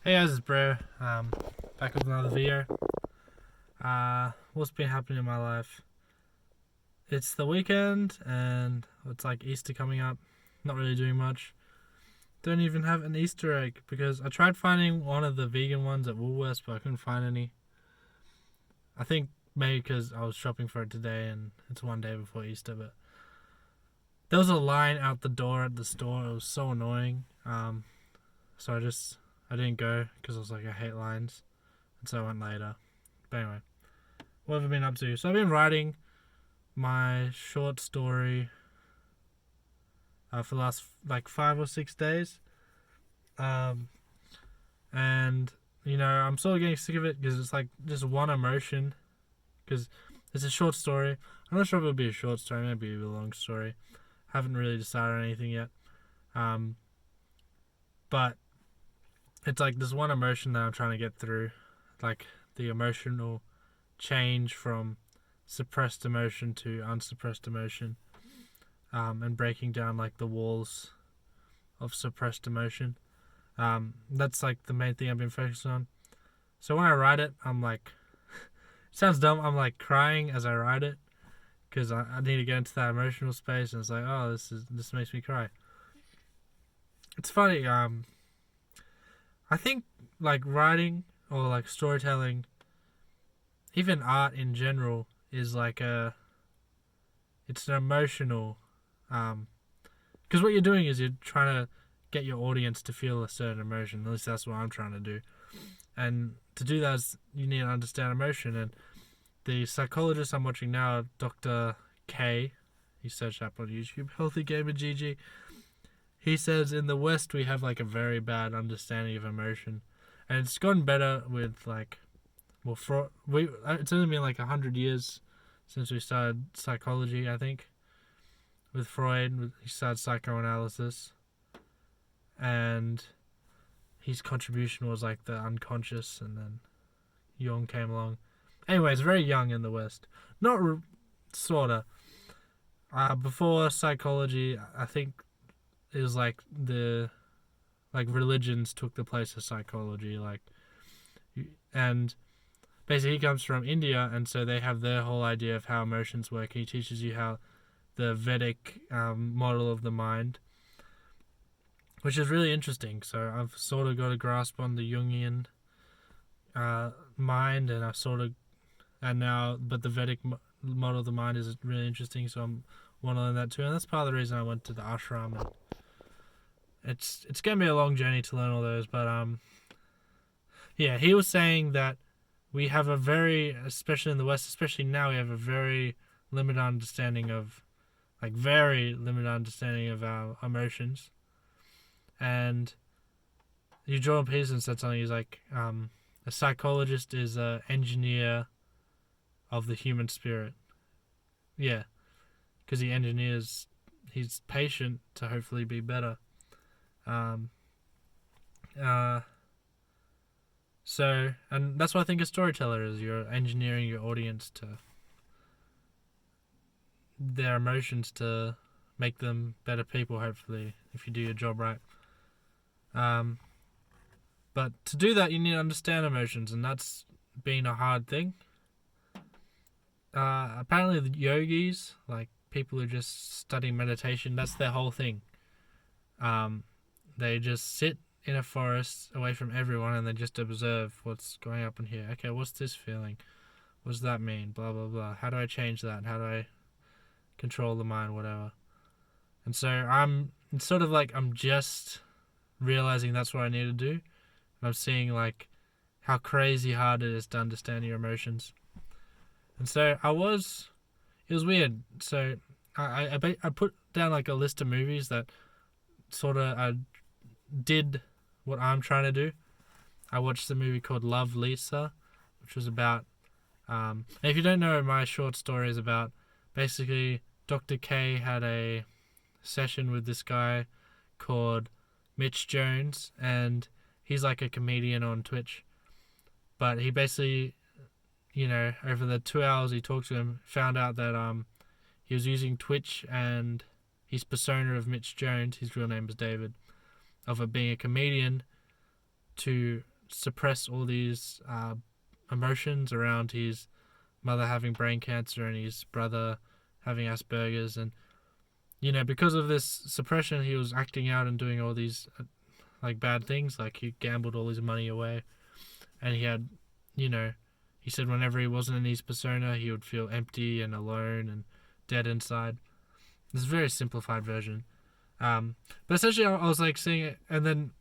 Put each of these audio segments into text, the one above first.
Hey guys, it's Bro. Back with another video. What's been happening in my life? It's the weekend and it's like Easter coming up. Not really doing much. Don't even have an Easter egg because I tried finding one of the vegan ones at Woolworths, but I couldn't find any. I think maybe because I was shopping for it today and it's one day before Easter, but there was a line out the door at the store. It was so annoying. So I didn't go because I was like, I hate lines. And so I went later. But anyway, what have I been up to? So I've been writing my short story for the last like 5 or 6 days. And, I'm sort of getting sick of it because it's like just one emotion. Because it's a short story. I'm not sure if it'll be a short story, maybe a long story. Haven't really decided on anything yet. But it's like this one emotion that I'm trying to get through. Like the emotional change from suppressed emotion to unsuppressed emotion, and breaking down like the walls of suppressed emotion. That's like the main thing I've been focusing on. So when I write it, I'm like, it sounds dumb, I'm like crying as I write it because I need to get into that emotional space, and it's like, oh, this makes me cry. It's funny. I think like writing or like storytelling, even art in general, is like it's an emotional, because what you're doing is you're trying to get your audience to feel a certain emotion. At least that's what I'm trying to do. And to do that, you need to understand emotion. And the psychologist I'm watching now, Dr. K, you search up on YouTube, Healthy Gamer GG. He says in the West we have like a very bad understanding of emotion, and it's gotten better with like, well, it's only been like 100 years since we started psychology, I think. With Freud, he started psychoanalysis, and his contribution was like the unconscious, and then Jung came along. Anyway, it's very young in the West. Not sorta. Before psychology, I think it was like religions took the place of psychology, and basically he comes from India, and so they have their whole idea of how emotions work. He teaches you how the Vedic model of the mind, which is really interesting. So I've sort of got a grasp on the Jungian mind, and but the Vedic model of the mind is really interesting. So I'm want to learn that too, and that's part of the reason I went to the ashram. And it's gonna be a long journey to learn all those, but yeah, he was saying that we have especially in the West, especially now, we have a very limited understanding of our emotions. And Jordan Peterson said something. He's like, a psychologist is an engineer of the human spirit. Yeah, because he engineers his patient to hopefully be better. So, and that's what I think a storyteller is. You're engineering your audience to their emotions to make them better people, hopefully, if you do your job right. But to do that, you need to understand emotions, and that's been a hard thing. Apparently the yogis, like people who just study meditation, that's their whole thing. They just sit in a forest away from everyone, and they just observe what's going up in here. Okay, what's this feeling? What does that mean? Blah, blah, blah. How do I change that? How do I control the mind? Whatever. And so it's sort of like I'm just realizing that's what I need to do. And I'm seeing like how crazy hard it is to understand your emotions. And so it was weird. So I put down like a list of movies that sort of did what I'm trying to do. I watched a movie called Love, Lisa, which was about, and if you don't know, my short story is about basically Dr. K had a session with this guy called Mitch Jones, and he's like a comedian on Twitch. But he basically, over the 2 hours he talked to him, found out that he was using Twitch and his persona of Mitch Jones, his real name is David, of being a comedian, to suppress all these emotions around his mother having brain cancer and his brother having Asperger's, and because of this suppression, he was acting out and doing all these like bad things. Like he gambled all his money away, and he had, he said whenever he wasn't in his persona, he would feel empty and alone and dead inside. This is a very simplified version. But essentially, I was like seeing it, and then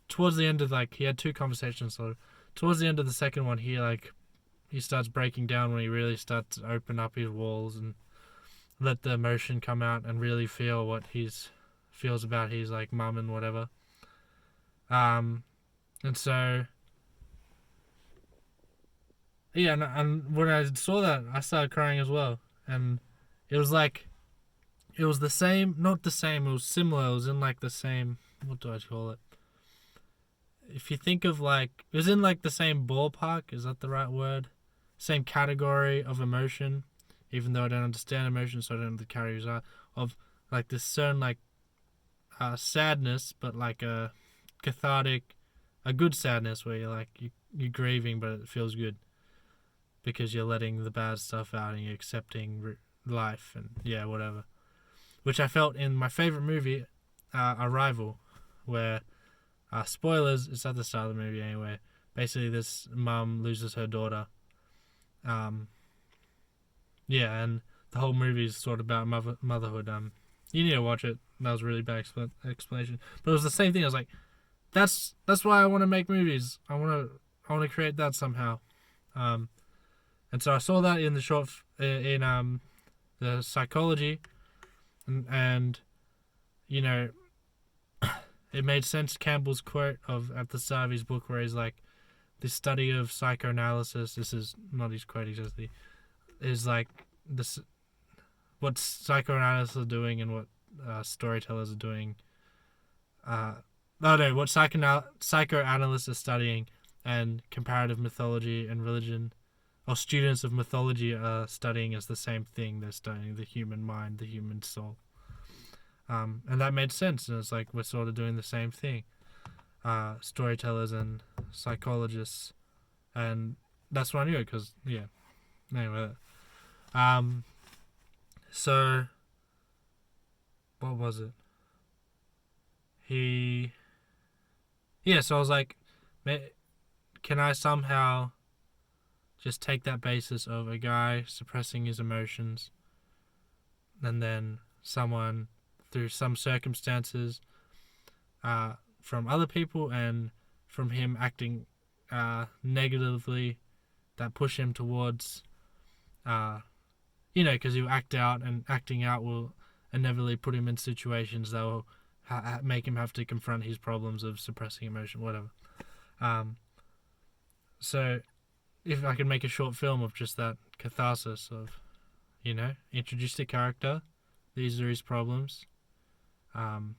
towards the end of he had two conversations. So towards the end of the second one, he starts breaking down when he really starts to open up his walls and let the emotion come out and really feel what feels about his mum and whatever. And so yeah, and when I saw that, I started crying as well, and it was the same, not the same. It was similar. It was in the same. What do I call it? If you think of it was in the same ballpark. Is that the right word? Same category of emotion. Even though I don't understand emotion, so I don't know what the categories are of this certain sadness, but a cathartic, a good sadness where you're grieving, but it feels good because you're letting the bad stuff out and you're accepting life and whatever. Which I felt in my favorite movie, Arrival, where spoilers, it's at the start of the movie anyway. Basically, this mum loses her daughter. And the whole movie is sort of about motherhood. You need to watch it. That was a really bad explanation, but it was the same thing. I was like, that's why I want to make movies. I want to create that somehow. And so I saw that in the short in the psychology, and it made sense. Campbell's quote at the start of his book, where he's like, the study of psychoanalysis. This is not his quote exactly. Is this what psychoanalysts are doing and what storytellers are doing. What psychoanalysts are studying and comparative mythology and religion, or students of mythology are studying as the same thing. They're studying the human mind, the human soul. And that made sense. And it's we're sort of doing the same thing. Storytellers and psychologists, and that's what I knew because anyway. So what was it? So I was like, can I somehow just take that basis of a guy suppressing his emotions, and then someone through some circumstances from other people and from him acting negatively that push him towards because he'll act out, and acting out will inevitably put him in situations that will make him have to confront his problems of suppressing emotion, whatever. So if I could make a short film of just that catharsis of, introduce the character, these are his problems, and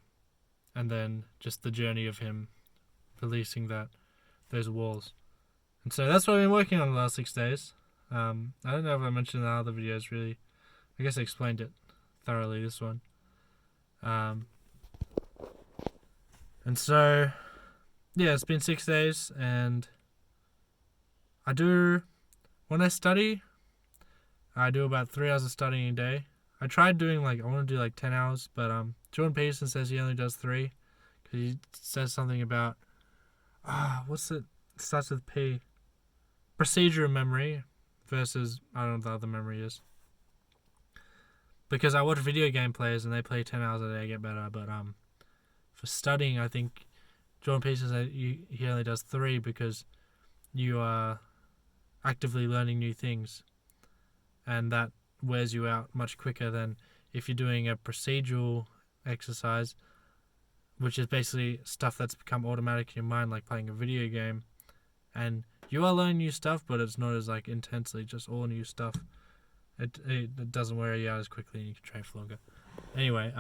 then just the journey of him releasing those walls. And so that's what I've been working on the last 6 days. I don't know if I mentioned in the other videos, really. I guess I explained it thoroughly, this one. And so, it's been 6 days, and when I study, I do about 3 hours of studying a day. I tried doing, I want to do 10 hours, but Jordan Peterson says he only does 3, because he says something about, what's it? It starts with P. Procedure memory versus, I don't know what the other memory is. Because I watch video game players and they play 10 hours a day, get better. But for studying, I think Jordan Peterson said he only does 3 because you are actively learning new things. And that wears you out much quicker than if you're doing a procedural exercise, which is basically stuff that's become automatic in your mind, like playing a video game. And you are learning new stuff, but it's not as intensely, just all new stuff. It doesn't wear you out as quickly, and you can train for longer. Anyway,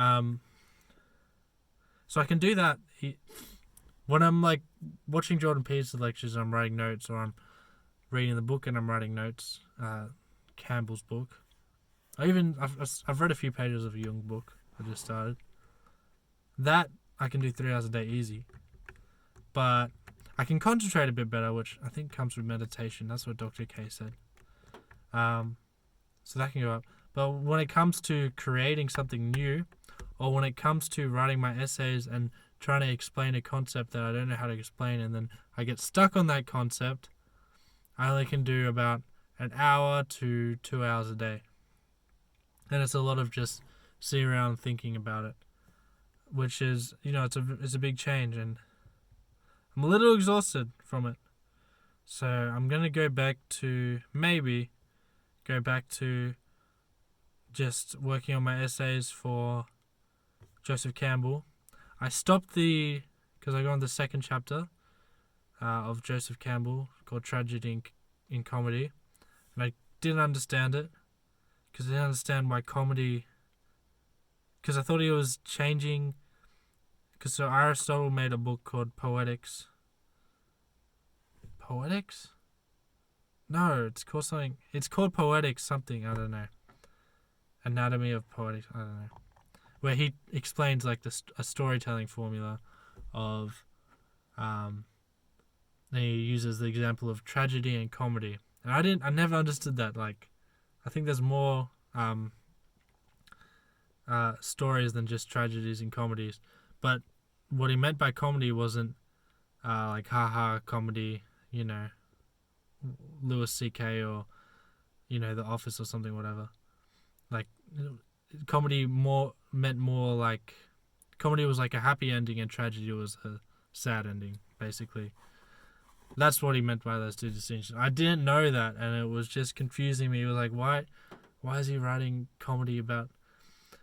so I can do that. When I'm watching Jordan Peterson lectures, and I'm writing notes, or I'm reading the book and I'm writing notes. Campbell's book. I've read a few pages of a Jung book. I just started. That I can do 3 hours a day easy. But I can concentrate a bit better, which I think comes with meditation. That's what Dr. K said. So that can go up. But when it comes to creating something new, or when it comes to writing my essays and trying to explain a concept that I don't know how to explain, and then I get stuck on that concept, I only can do about an hour to 2 hours a day. And it's a lot of just sitting around thinking about it, which is, it's a big change, and I'm a little exhausted from it. So I'm going to go back to just working on my essays for Joseph Campbell. I stopped because I got on the second chapter of Joseph Campbell called Tragedy in Comedy, and I didn't understand it because I didn't understand why comedy, because I thought he was changing, because so Aristotle made a book called Poetics? No, it's called something. It's called Poetics something, I don't know. Anatomy of Poetics, I don't know. Where he explains like a storytelling formula of, he uses the example of tragedy and comedy. And I never understood that. Like, I think there's more stories than just tragedies and comedies. But what he meant by comedy wasn't like haha comedy, Louis C.K. or, The Office or something, whatever. Like, comedy meant more like, comedy was like a happy ending and tragedy was a sad ending, basically. That's what he meant by those two distinctions. I didn't know that, and it was just confusing me. It was like, why is he writing comedy about?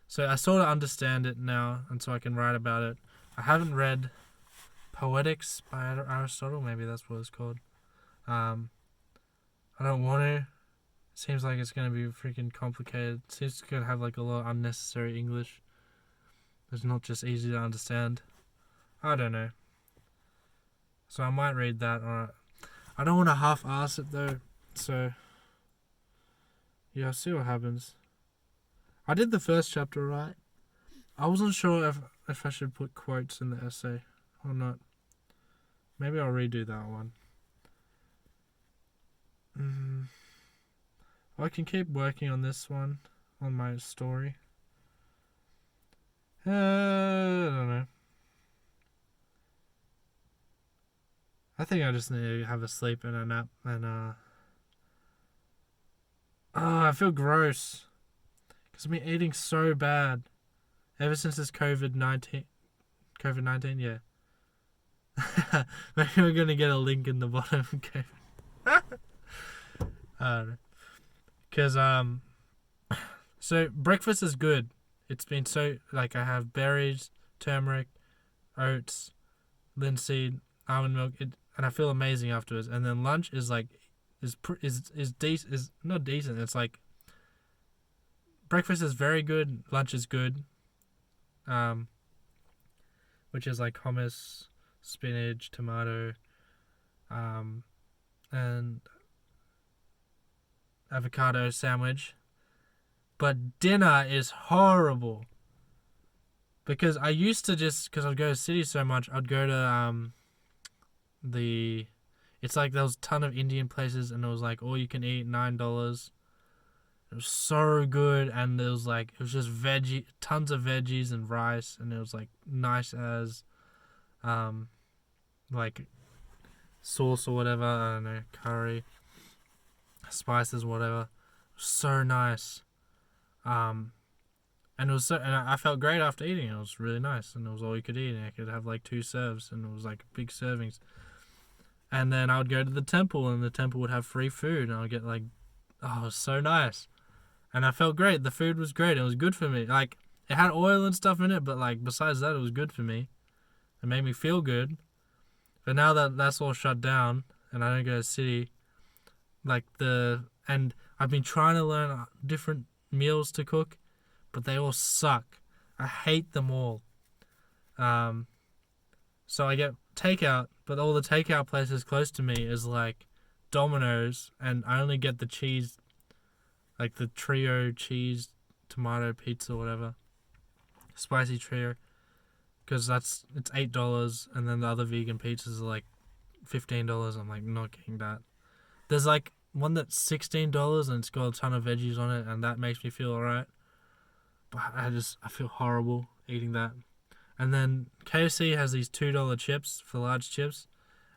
So I sort of understand it now, and so I can write about it. I haven't read Poetics by Aristotle. Maybe that's what it's called. I don't want to. Seems like it's going to be freaking complicated. Seems it's going to have like a lot of unnecessary English. It's not just easy to understand. I don't know. So I might read that. Or I don't want to half-ass it though. So yeah, I'll see what happens. I did the first chapter right. I wasn't sure if I should put quotes in the essay or not. Maybe I'll redo that one. I can keep working on this one, on my story. I don't know. I think I just need to have a sleep and a nap, and I feel gross because I've been eating so bad ever since this COVID-19, yeah. Maybe we're gonna get a link in the bottom. Okay. I don't know. Because so breakfast is good. It's been so, like, I have berries, turmeric, oats, linseed, almond milk, and I feel amazing afterwards. And then lunch is like is decent. Is not decent. It's like breakfast is very good. Lunch is good. Which is like hummus, spinach, tomato, and avocado sandwich. But dinner is horrible. Because I used to because I'd go to city so much, I'd go to it's like there was a ton of Indian places, and it was like all you can eat, $9. It was so good, and it was just tons of veggies and rice, and it was like nice as like sauce or whatever, I don't know, curry, spices, whatever. So nice. And it was and I felt great after eating it. It was really nice, and it was all you could eat, and I could have like 2 serves, and it was like big servings. And then I would go to the temple, and the temple would have free food, and I would get like, it was so nice. And I felt great. The food was great. It was good for me. Like, it had oil and stuff in it, but like besides that, it was good for me. It made me feel good. But now that that's all shut down, and I don't go to the city, and I've been trying to learn different meals to cook, but they all suck. I hate them all. So I get takeout, but all the takeout places close to me is like Domino's, and I only get the cheese, like the trio cheese tomato pizza, whatever, spicy trio, because it's $8, and then the other vegan pizzas are like $15. I'm like, not getting that. There's like one that's $16 and it's got a ton of veggies on it, and that makes me feel alright. But I feel horrible eating that. And then KFC has these $2 chips for large chips.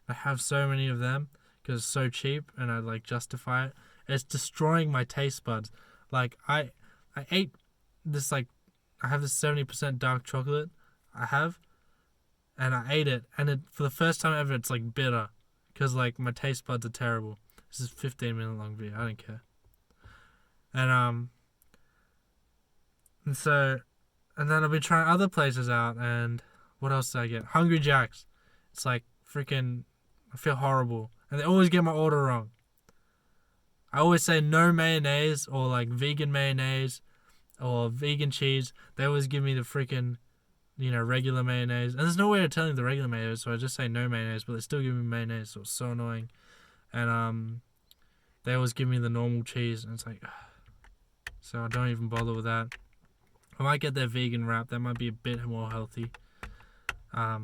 I have so many of them because it's so cheap, and I like justify it. It's destroying my taste buds. Like I ate this, like I have this 70% dark chocolate and I ate it, and it for the first time ever it's like bitter because like my taste buds are terrible. This is a 15-minute long video. I don't care. And then I've been trying other places out, and what else did I get? Hungry Jack's. It's like freaking, I feel horrible, and they always get my order wrong. I always say no mayonnaise or like vegan mayonnaise or vegan cheese. They always give me the freaking, regular mayonnaise. And there's no way of telling the regular mayonnaise, so I just say no mayonnaise, but they still give me mayonnaise, so it's so annoying. And they always give me the normal cheese, and it's like, so I don't even bother with that. I might get their vegan wrap. That might be a bit more healthy. But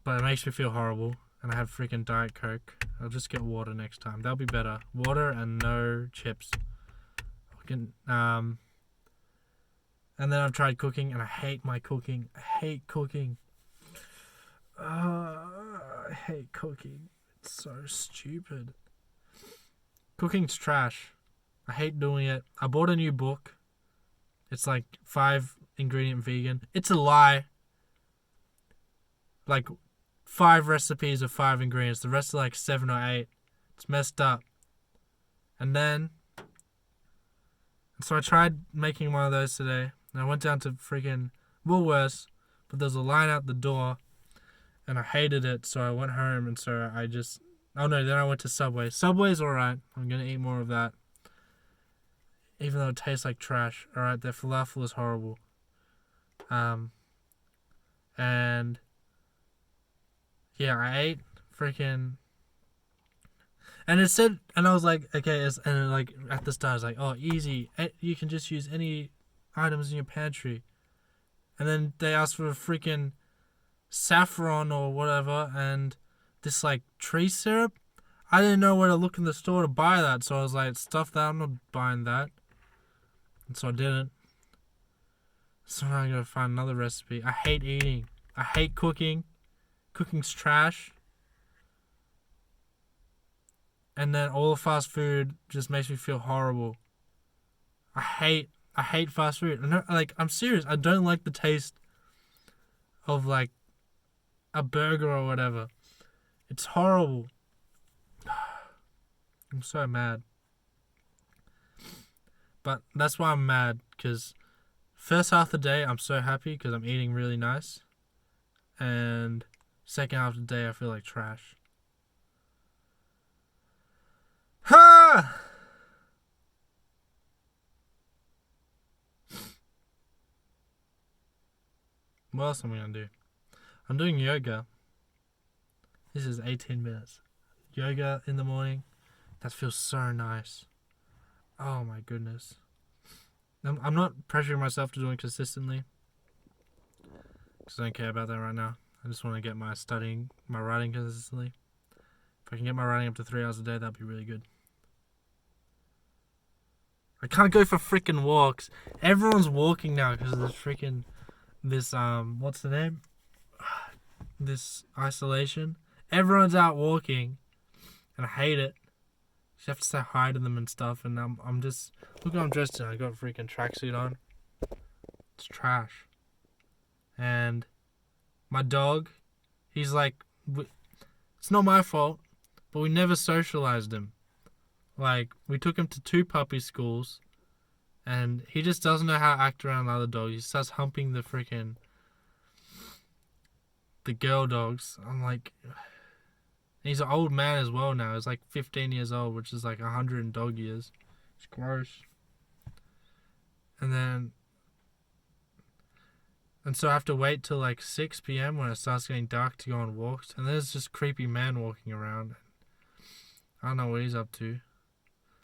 it makes me feel horrible. And I have freaking Diet Coke. I'll just get water next time. That'll be better. Water and no chips. And then I've tried cooking, and I hate my cooking. I hate cooking. I hate cooking. It's so stupid. Cooking's trash. I hate doing it. I bought a new book. It's like 5-ingredient vegan. It's a lie. Like 5 recipes of 5 ingredients. The rest are like 7 or 8. It's messed up. So I tried making one of those today. And I went down to freaking Woolworths, but there's a line out the door, and I hated it, so I went home, and so I just... Oh no, then I went to Subway. Subway's alright. I'm gonna eat more of that. Even though it tastes like trash. Alright, their falafel is horrible. And... yeah, I ate freaking... And it said... And I was like, okay, and like, at the start, I was like, oh, easy. You can just use any items in your pantry. And then they asked for a freaking saffron or whatever, and this like tree syrup. I didn't know where to look in the store to buy that, so I was like, stuff that, I'm not buying that. And so I didn't. So now I gotta find another recipe. I hate eating. I hate cooking. Cooking's trash. And then all the fast food just makes me feel horrible. I hate fast food. I'm serious. I don't like the taste of like a burger or whatever. It's horrible. I'm so mad. But that's why I'm mad, because first half of the day I'm so happy because I'm eating really nice. And second half of the day I feel like trash. Ha! What else am I going to do? I'm doing yoga. This is 18 minutes. Yoga in the morning. That feels so nice. Oh my goodness. I'm not pressuring myself to do it consistently, because I don't care about that right now. I just want to get my writing consistently. If I can get my writing up to 3 hours a day, that'd be really good. I can't go for freaking walks. Everyone's walking now because of this what's the name? This isolation. Everyone's out walking, and I hate it. You have to say hi to them and stuff, and I'm just... Look how I'm dressed in. I got a freaking tracksuit on. It's trash. And my dog, he's like... It's not my fault, but we never socialized him. Like, we took him to 2 puppy schools, and he just doesn't know how to act around other dogs. He starts humping the girl dogs. I'm like... He's an old man as well now. He's like 15 years old, which is like 100 dog years. It's gross. And so I have to wait till like 6 p.m. when it starts getting dark to go on walks. And there's just creepy man walking around. I don't know what he's up to.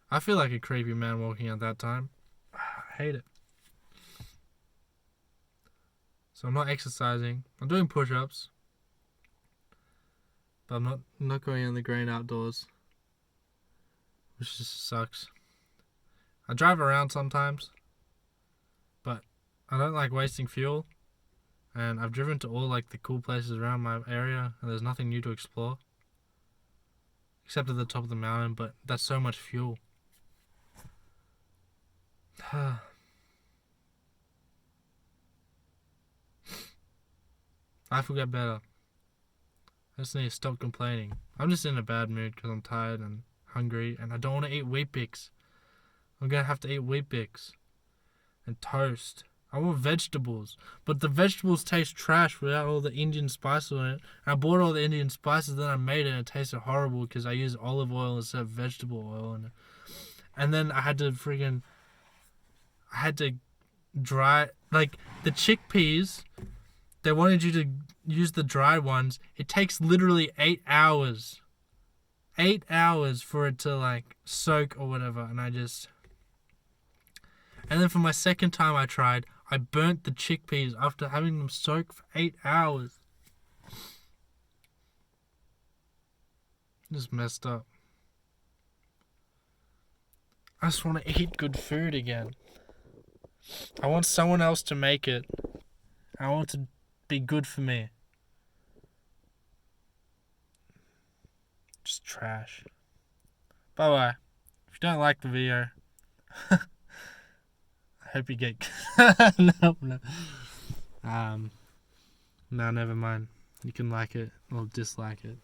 I feel like a creepy man walking at that time. I hate it. So I'm not exercising. I'm doing push-ups. But I'm not going in the grain outdoors, which just sucks. I drive around sometimes, but I don't like wasting fuel. And I've driven to all like the cool places around my area, and there's nothing new to explore. Except at the top of the mountain, but that's so much fuel. Life will get better. I just need to stop complaining. I'm just in a bad mood because I'm tired and hungry, and I don't want to eat Weet-Bix. I'm going to have to eat Weet-Bix. And toast. I want vegetables. But the vegetables taste trash without all the Indian spices in it. I bought all the Indian spices, then I made it, and it tasted horrible because I used olive oil instead of vegetable oil in it. And then I had to dry, like, the chickpeas, they wanted you to use the dry ones. It takes literally 8 hours. 8 hours for it to, like, soak or whatever. And then for my second time I tried, I burnt the chickpeas after having them soak for 8 hours. Just messed up. I just want to eat good food again. I want someone else to make it. I want it to be good for me. Just trash. Bye bye. If you don't like the video, I hope you get no. No, never mind. You can like it or dislike it.